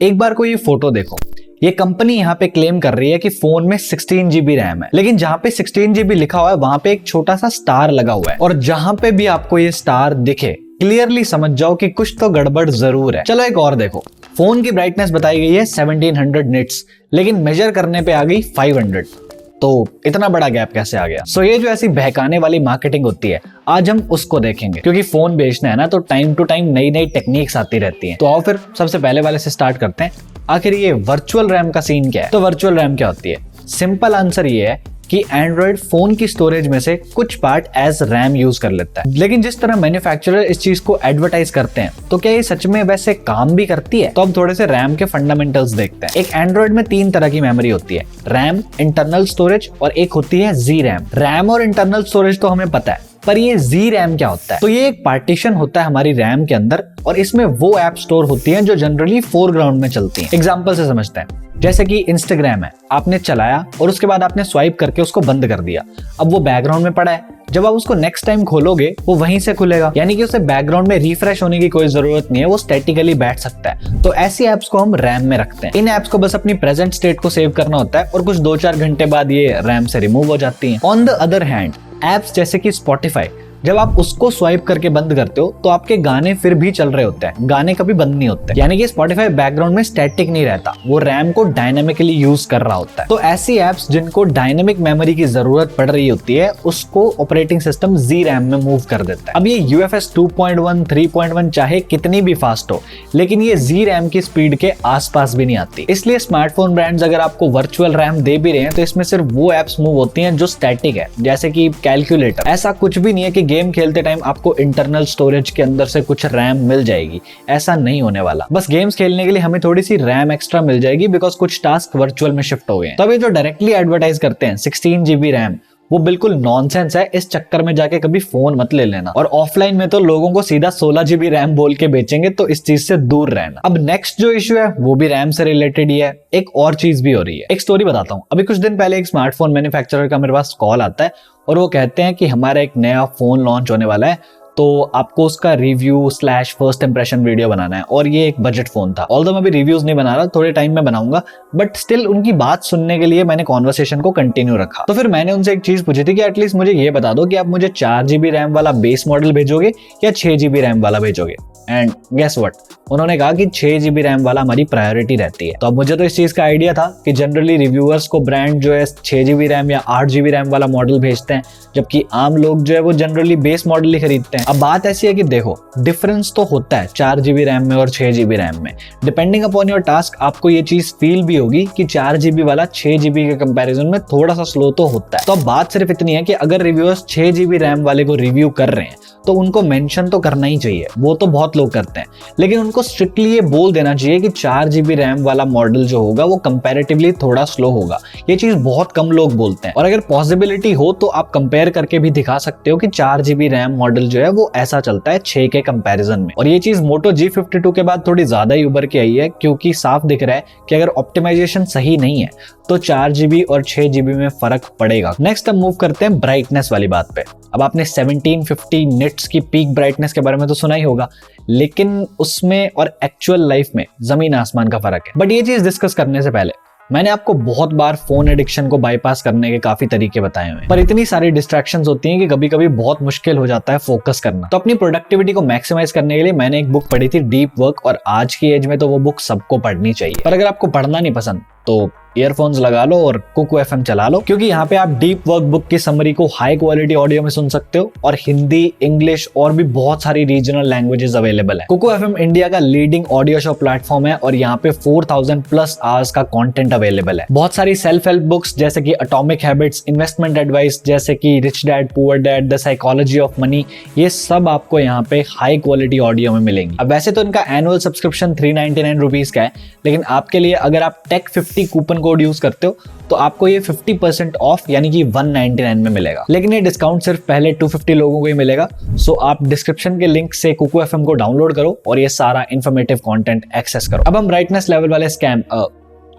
एक बार को ये फोटो देखो, ये कंपनी यहाँ पे क्लेम कर रही है कि फोन में 16 GB रैम है, लेकिन जहाँ पे 16 GB लिखा हुआ है वहां पे एक छोटा सा स्टार लगा हुआ है। और जहां पे भी आपको ये स्टार दिखे, क्लियरली समझ जाओ कि कुछ तो गड़बड़ जरूर है। चलो एक और देखो, फोन की ब्राइटनेस बताई गई है 1700 निट्स, लेकिन मेजर करने पे आ गई 500। तो इतना बड़ा गैप कैसे आ गया? सो ये जो ऐसी बहकाने वाली मार्केटिंग होती है, आज हम उसको देखेंगे, क्योंकि फोन बेचना है ना, तो टाइम टू टाइम नई नई टेक्निक्स आती रहती हैं। तो आओ फिर सबसे पहले वाले से स्टार्ट करते हैं। आखिर ये वर्चुअल रैम का सीन क्या है? तो वर्चुअल रैम क्या होती है? सिंपल आंसर ये है कि एंड्रॉइड फोन की स्टोरेज में से कुछ पार्ट एज रैम यूज कर लेता है। लेकिन जिस तरह मैन्युफैक्चरर इस चीज को एडवर्टाइज करते हैं, तो क्या ये सच में वैसे काम भी करती है? तो अब थोड़े से रैम के फंडामेंटल्स देखते हैं। एक एंड्रॉइड में 3 तरह की मेमोरी होती है, रैम, इंटरनल स्टोरेज और एक होती है जी रैम। रैम और इंटरनल स्टोरेज तो हमें पता है, पर ये जी रैम क्या होता है? तो ये एक पार्टीशन होता है हमारी रैम के अंदर, और इसमें वो ऐप स्टोर होती हैं जो जनरली फोरग्राउंड में चलती हैं। एग्जांपल से समझते हैं, जैसे कि इंस्टाग्राम है, आपने चलाया और उसके बाद आपने स्वाइप करके उसको बंद कर दिया। अब वो बैकग्राउंड में पड़ा है, जब आप उसको नेक्स्ट टाइम खोलोगे वो वहीं से खुलेगा, यानी कि उसे बैकग्राउंड में रिफ्रेश होने की कोई जरूरत नहीं है, वो स्टैटिकली बैठ सकता है। तो ऐसी एप्स को हम रैम में रखते हैं। इन एप्स को बस अपनी प्रेजेंट स्टेट को सेव करना होता है और कुछ 2-4 घंटे बाद ये रैम से रिमूव हो जाती हैं। On the other hand, apps जैसे कि स्पॉटिफाई, जब आप उसको स्वाइप करके बंद करते हो तो आपके गाने फिर भी चल रहे होते हैं, गाने कभी बंद नहीं होते। यानी कि स्पॉटिफाई बैकग्राउंड में स्टैटिक नहीं रहता, वो रैम को डायनामिकली यूज कर रहा होता है। तो ऐसी एप्स जिनको डायनामिक मेमोरी की जरूरत पड़ रही होती है, उसको ऑपरेटिंग सिस्टम जी रैम में मूव कर देता है। अब ये UFS 2.1, 3.1 चाहे कितनी भी फास्ट हो, लेकिन ये जी रैम की स्पीड के आसपास भी नहीं आती। इसलिए स्मार्टफोन ब्रांड्स अगर आपको वर्चुअल रैम दे भी रहे हैं, तो इसमें सिर्फ वो एप्स मूव होती हैं जो स्टैटिक है, जैसे कि कैलकुलेटर। ऐसा कुछ भी नहीं है कि गेम खेलते टाइम आपको इंटरनल स्टोरेज के अंदर से कुछ रैम मिल जाएगी, ऐसा नहीं होने वाला। बस गेम्स खेलने के लिए हमें थोड़ी सी रैम एक्स्ट्रा मिल जाएगी, बिकॉज कुछ टास्क वर्चुअल में शिफ्ट हो गए हैं। तो अभी जो डायरेक्टली एडवर्टाइज करते हैं 16 GB रैम, वो बिल्कुल नॉनसेंस है। इस चक्कर में जाके कभी फोन मत ले लेना। और ऑफलाइन में तो लोगों को सीधा 16 GB रैम बोल के बेचेंगे, तो इस चीज से दूर रहना। अब नेक्स्ट जो इश्यू है वो भी रैम से रिलेटेड ही है, एक और चीज भी हो रही है। एक स्टोरी बताता हूँ। अभी कुछ दिन पहले एक स्मार्टफोन मैन्युफैक्चरर का मेरे पास कॉल आता है और वो कहते हैं कि हमारा एक नया फोन लॉन्च होने वाला है, तो आपको उसका रिव्यू / फर्स्ट इंप्रेशन वीडियो बनाना है। और ये एक बजट फोन था। ऑल्दो मैं भी रिव्यूज नहीं बना रहा, थोड़े टाइम में बनाऊंगा, बट स्टिल उनकी बात सुनने के लिए मैंने कॉन्वर्सेशन को कंटिन्यू रखा। तो फिर मैंने उनसे एक चीज पूछी थी कि एटलीस्ट मुझे ये बता दो कि आप मुझे 4 GB रैम वाला बेस मॉडल भेजोगे या 6 GB रैम वाला भेजोगे। एंड गेस व्हाट, उन्होंने कहा कि 6 GB रैम वाला हमारी प्रायोरिटी रहती है। तो अब मुझे तो इस चीज का आइडिया था कि जनरली रिव्यूअर्स को ब्रांड जो है 6 GB रैम या 8 GB रैम वाला मॉडल भेजते हैं, जबकि आम लोग जो है वो जनरली बेस मॉडल ही खरीदते हैं। अब बात ऐसी है कि देखो, डिफरेंस तो होता है 4 GB रैम में और 6 GB रैम में। डिपेंडिंग अपॉन योर टास्क आपको ये चीज फील भी होगी कि 4 GB वाला 6 GB के कंपैरिजन में थोड़ा सा स्लो तो होता है। तो अब बात सिर्फ इतनी है कि अगर रिव्यूअर्स 6 GB रैम वाले को रिव्यू कर रहे हैं, तो उनको मेंशन तो करना ही चाहिए, वो तो बहुत लोग करते हैं, लेकिन उनको स्ट्रिक्टली ये बोल देना चाहिए कि 4 GB रैम वाला मॉडल जो होगा वो कंपैरेटिवली थोड़ा स्लो होगा। ये चीज बहुत कम लोग बोलते हैं। और अगर पॉसिबिलिटी हो तो आप कंपेयर करके भी दिखा सकते हो कि 4 GB रैम मॉडल जो है वो ऐसा चलता है 6 के कंपैरिजन में। और ये चीज मोटो G52 के बाद थोड़ी ज्यादा ही उभर के आई है, क्योंकि साफ दिख रहा है कि अगर ऑप्टिमाइजेशन सही नहीं है तो 4 GB और 6 GB में फर्क पड़ेगा। नेक्स्ट हम मूव करते हैं ब्राइटनेस वाली बात पे। अब आपने 1750 निट्स की पीक ब्राइटनेस के बारे में तो सुना ही होगा, लेकिन उसमें और एक्चुअल लाइफ में जमीन आसमान का फर्क है। बट ये चीज डिस्कस करने से पहले मैंने आपको बहुत बार फोन एडिक्शन को बाईपास करने के काफी तरीके बताए हुए हैं, पर इतनी सारी डिस्ट्रैक्शंस होती हैं कि कभी कभी बहुत मुश्किल हो जाता है फोकस करना। तो अपनी प्रोडक्टिविटी को मैक्सिमाइज करने के लिए मैंने एक बुक पढ़ी थी, डीप वर्क, और आज की एज में तो वो बुक सबको पढ़नी चाहिए। पर अगर आपको पढ़ना नहीं पसंद तो ईयरफोन्स लगा लो और कुकू FM चला लो, क्योंकि यहाँ पे आप डीप वर्क बुक की समरी को हाई क्वालिटी ऑडियो में सुन सकते हो, और हिंदी, इंग्लिश और भी बहुत सारी रीजनल लैंग्वेजेस अवेलेबल है। कुकू FM इंडिया का लीडिंग ऑडियो शो प्लेटफॉर्म है और यहाँ पे 4000+ आवर्स का कंटेंट अवेलेबल है। बहुत सारी सेल्फ हेल्प बुक्स जैसे कि एटॉमिक हैबिट्स, इन्वेस्टमेंट एडवाइस जैसे कि rich dad poor dad, the psychology of money, ये सब आपको यहाँ पे हाई क्वालिटी ऑडियो में मिलेंगी। अब वैसे तो इनका एनुअल सब्सक्रिप्शन 399 रुपीज का है, लेकिन आपके लिए अगर आप टेक 50 कूपन कोड यूज करते हो तो आपको ये 50% ऑफ यानी कि 199 में मिलेगा। लेकिन ये डिस्काउंट सिर्फ पहले 250 लोगों को ही मिलेगा। सो आप डिस्क्रिप्शन के लिंक से कुकू FM को डाउनलोड करो और ये सारा इंफॉर्मेटिव कंटेंट एक्सेस करो। अब हम ब्राइटनेस लेवल वाले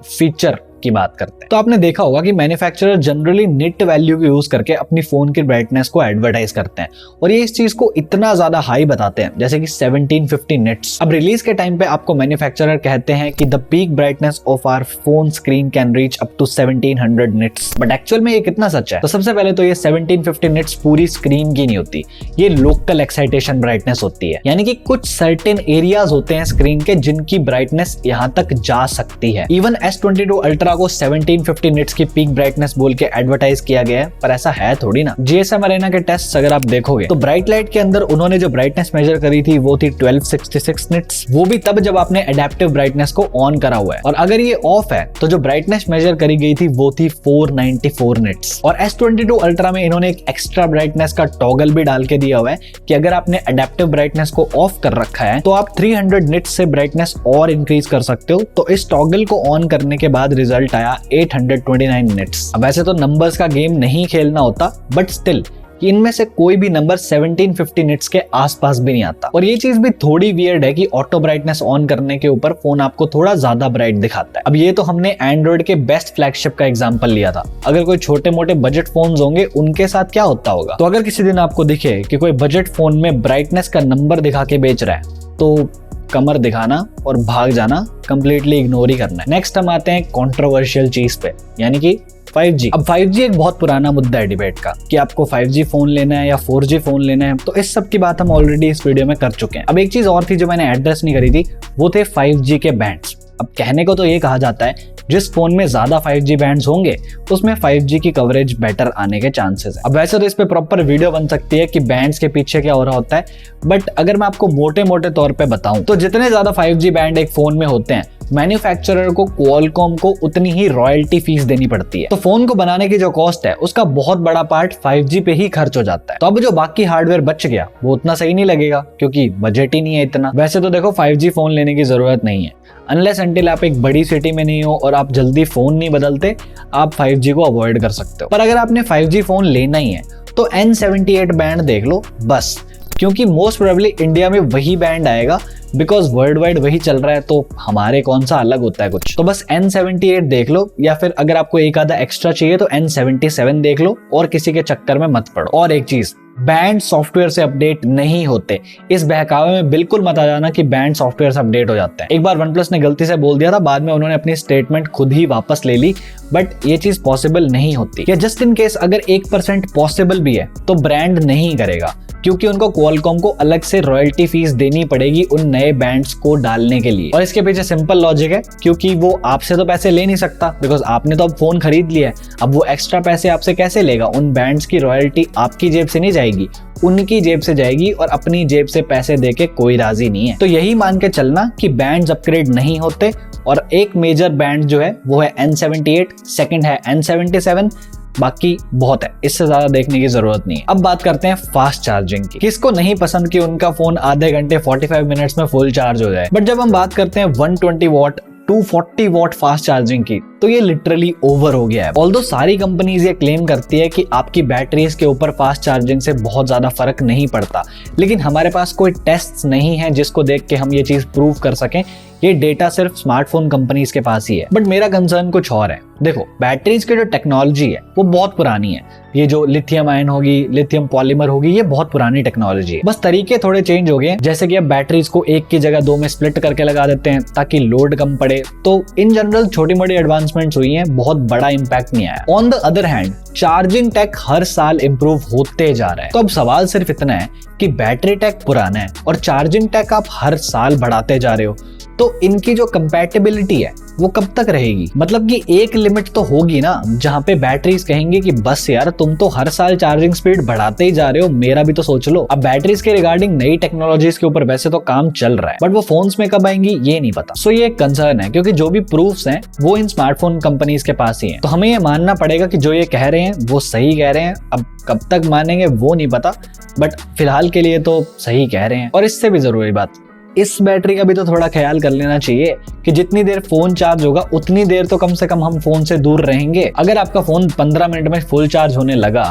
फीचर की बात करते हैं तो आपने देखा होगा कि मैन्युफैक्चरर जनरली निट वैल्यू को यूज करके अपनी फोन की ब्राइटनेस को एडवर्टाइज करते हैं और ये इस चीज को इतना ज्यादा हाई बताते हैं जैसे कि 1750 निट्स। अब रिलीज के टाइम पे आपको मैन्युफैक्चरर कहते हैं कि the peak brightness of our phone screen can reach up to 1700 nits, but actual में ये कितना सच है? तो सबसे पहले तो ये 1750 निट्स पूरी स्क्रीन की नहीं होती, ये लोकल एक्साइटेशन ब्राइटनेस होती है, यानी कि कुछ सर्टेन एरियाज होते हैं स्क्रीन के जिनकी ब्राइटनेस यहाँ तक जा सकती है। इवन S22 अल्ट्रा को 1750 निट्स की पीक ब्राइटनेस बोल के एडवर्टाइज किया गया है, पर ऐसा है थोड़ी ना। GSM अरेना के टेस्ट अगर आप देखोगे तो ब्राइट लाइट के अंदर उन्होंने जो ब्राइटनेस मेजर करी थी वो थी 1266 निट्स, वो भी तब जब आपने एडेप्टिव ब्राइटनेस को ऑन करा हुआ है, और अगर ये ऑफ है तो जो ब्राइटनेस मेजर करी गई थी वो थी 494 निट्स। और S22 अल्ट्रा में इन्होंने एक एक्स्ट्रा ब्राइटनेस का टॉगल भी डाल के दिया हुआ है कि अगर आपने एडेप्टिव ब्राइटनेस को ऑफ कर रखा है तो आप 300 निट्स से ब्राइटनेस और इंक्रीज कर सकते हो। तो इस टॉगल को ऑन करने के बाद रिजल्ट आया 829 निट्स। अब ऐसे तो नंबर्स का गेम नहीं खेलना होता, बट स्टिल इनमें से कोई भी नंबर 1750 निट्स के आसपास भी नहीं आता। और ये चीज भी थोड़ी वियर्ड है कि ऑटो ब्राइटनेस ऑन करने के ऊपर फोन आपको थोड़ा ज्यादा ब्राइट दिखाता है। अब ये तो हमने एंड्रॉइड के बेस्ट फ्लैगशिप का एग्जांपल लिया था, अगर कोई छोटे मोटे बजट फोन्स होंगे उनके साथ क्या होता होगा? तो अगर किसी दिन आपको दिखे कि कोई बजट फोन में ब्राइटनेस का नंबर दिखा के बेच रहा है तो कमर दिखाना और भाग जाना, कंप्लीटली इग्नोर ही करना है। नेक्स्ट हम आते हैं कंट्रोवर्शियल चीज पे, यानी कि 5G। अब 5G एक बहुत पुराना मुद्दा है डिबेट का कि आपको 5G फोन लेना है या 4G फोन लेना है, तो इस सब की बात हम ऑलरेडी इस वीडियो में कर चुके हैं। अब एक चीज और थी जो मैंने एड्रेस नहीं करी थी, वो थे 5G के बैंड्स। अब कहने को तो ये कहा जाता है जिस फोन में ज्यादा 5G बैंड्स होंगे उसमें 5G की कवरेज बेटर आने के चांसेस है। अब वैसे तो इस पे प्रॉपर वीडियो बन सकती है कि बैंड्स के पीछे क्या हो रहा होता है, बट अगर मैं आपको मोटे मोटे तौर पे बताऊं तो जितने ज्यादा 5G बैंड एक फोन में होते हैं मैन्युफैक्चरर को क्वालकॉम को उतनी ही रॉयल्टी फीस देनी पड़ती है। तो फोन को बनाने की जो कॉस्ट है उसका बहुत बड़ा पार्ट 5G पे ही खर्च हो जाता है। तो अब जो बाकी हार्डवेयर बच गया वो उतना सही नहीं लगेगा क्योंकि बजट ही नहीं है इतना। वैसे तो देखो 5G फोन लेने की जरूरत नहीं है, अनलेस अनटिल आप एक बड़ी सिटी में नहीं हो और आप जल्दी फोन नहीं बदलते, आप 5G को अवॉइड कर सकते हो। पर अगर आपने 5G फोन लेना ही है तो N78 बैंड देख लो बस, क्योंकि मोस्ट प्रोबेबली इंडिया में वही बैंड आएगा बिकॉज वर्ल्ड वाइड वही चल रहा है, तो हमारे कौन सा अलग होता है कुछ। तो बस N78 देख लो, या फिर अगर आपको एक आधा एक्स्ट्रा चाहिए तो N77 देख लो, और किसी के चक्कर में मत पड़ो। और एक चीज, बैंड सॉफ्टवेयर से अपडेट नहीं होते, इस बहकावे में बिल्कुल मत आ जाना कि बैंड सॉफ्टवेयर से अपडेट हो जाते हैं। एक बार OnePlus ने गलती से बोल दिया था, बाद में उन्होंने अपनी स्टेटमेंट खुद ही वापस ले ली, बट ये चीज पॉसिबल नहीं होती। या जस्ट इन केस अगर 1% पॉसिबल भी है तो ब्रांड नहीं करेगा, क्योंकि उनको क्वालकॉम को अलग से रॉयल्टी फीस देनी पड़ेगी उन नए बैंड्स को डालने के लिए। और इसके पीछे सिंपल लॉजिक है, क्योंकि वो आपसे तो पैसे ले नहीं सकता बिकॉज आपने तो अब फोन खरीद लिया है। अब वो एक्स्ट्रा पैसे आपसे कैसे लेगा? उन बैंड्स की रॉयल्टी आपकी जेब से नहीं जाएगी, उनकी जेब से जाएगी, और अपनी जेब से पैसे देके कोई राजी नहीं है। तो यही मान के चलना कि बैंड्स अपग्रेड नहीं होते, और एक मेजर बैंड जो है वो है N78, सेकंड है N77, बाकी बहुत है, इससे ज्यादा देखने की जरूरत नहीं है। अब बात करते हैं फास्ट चार्जिंग की। किसको नहीं पसंद कि उनका फोन आधे घंटे 45 मिनट्स में फुल चार्ज हो जाए, बट जब हम बात करते हैं 120 वॉट 240 वॉट फास्ट चार्जिंग की तो ये लिटरली ओवर हो गया है। ऑल्दो सारी कंपनीज ये क्लेम करती है कि आपकी बैटरीज के ऊपर फास्ट चार्जिंग से बहुत ज्यादा फर्क नहीं पड़ता, लेकिन हमारे पास कोई टेस्ट्स नहीं है जिसको देख के हम ये चीज प्रूव कर सकें। ये डेटा सिर्फ स्मार्टफोन कंपनीज के पास ही है। बट मेरा कंसर्न कुछ और है। देखो, बैटरीज की जो टेक्नोलॉजी है वो बहुत पुरानी है। ये जो लिथियम आयन होगी, लिथियम पॉलीमर होगी, ये बहुत पुरानी टेक्नोलॉजी है। बस तरीके थोड़े चेंज हो गए, जैसे कि अब बैटरीज को एक की जगह 2 में स्प्लिट करके लगा देते हैं ताकि लोड कम पड़े। तो इन जनरल छोटी मोटी एडवांसमेंट्स हुई हैं, बहुत बड़ा इंपैक्ट नहीं आया। On the other hand charging tech हर साल इंप्रूव होते जा रहा है। तो अब सवाल सिर्फ इतना है कि बैटरी टेक पुराना है और चार्जिंग टेक आप हर साल बढ़ाते जा रहे हो, तो इनकी जो कंपैटिबिलिटी है वो कब तक रहेगी? मतलब कि एक लिमिट तो होगी ना जहां पे बैटरीज कहेंगे कि बस यार तुम तो हर साल चार्जिंग स्पीड बढ़ाते ही जा रहे हो, मेरा भी तो सोच लो। अब बैटरीज के रिगार्डिंग नई टेक्नोलॉजीज के ऊपर वैसे तो काम चल रहा है, बट वो फोन्स में कब आएंगी ये नहीं पता। सो ये एक कंसर्न है, क्योंकि जो भी प्रूफ्स हैं वो इन स्मार्टफोन कंपनीज के पास ही हैं। तो हमें ये मानना पड़ेगा कि जो ये कह रहे हैं वो सही कह रहे हैं। अब कब तक मानेंगे वो नहीं पता, बट फिलहाल के लिए तो सही कह रहे हैं। और इससे भी जरूरी बात, इस बैटरी का भी तो थोड़ा ख्याल कर लेना चाहिए कि जितनी देर फोन चार्ज होगा उतनी देर तो कम से कम हम फोन से दूर रहेंगे। अगर आपका फोन 15 मिनट में फुल चार्ज होने लगा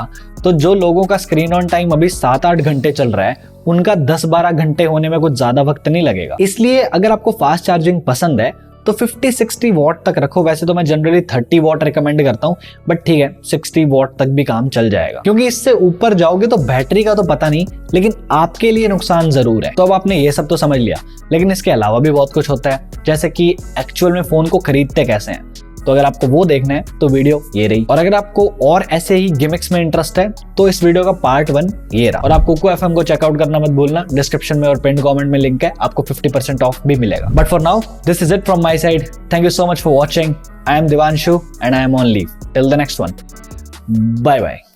तो जो लोगों का स्क्रीन ऑन टाइम अभी 7-8 घंटे चल रहा है उनका 10-12 घंटे होने में कुछ ज्यादा वक्त नहीं लगेगा। इसलिए अगर आपको फास्ट चार्जिंग पसंद है तो 50-60 वॉट तक रखो। वैसे तो मैं जनरली 30 वॉट रिकमेंड करता हूँ, बट ठीक है 60 वॉट तक भी काम चल जाएगा, क्योंकि इससे ऊपर जाओगे तो बैटरी का तो पता नहीं, लेकिन आपके लिए नुकसान जरूर है। तो अब आपने ये सब तो समझ लिया, लेकिन इसके अलावा भी बहुत कुछ होता है, जैसे कि एक्चुअल में फोन को खरीदते कैसे हैं। तो अगर आपको वो देखना है तो वीडियो ये रही, और अगर आपको और ऐसे ही गिमिक्स में इंटरेस्ट है तो इस वीडियो का पार्ट 1 ये रहा। और आप कुकू एफएम को चेकआउट करना मत भूलना, डिस्क्रिप्शन में और पिन कमेंट में लिंक है, आपको 50% ऑफ भी मिलेगा। But for now this is it from my side. Thank you so much for watching. I am Divanshu and I am on leave till the next one. Bye bye.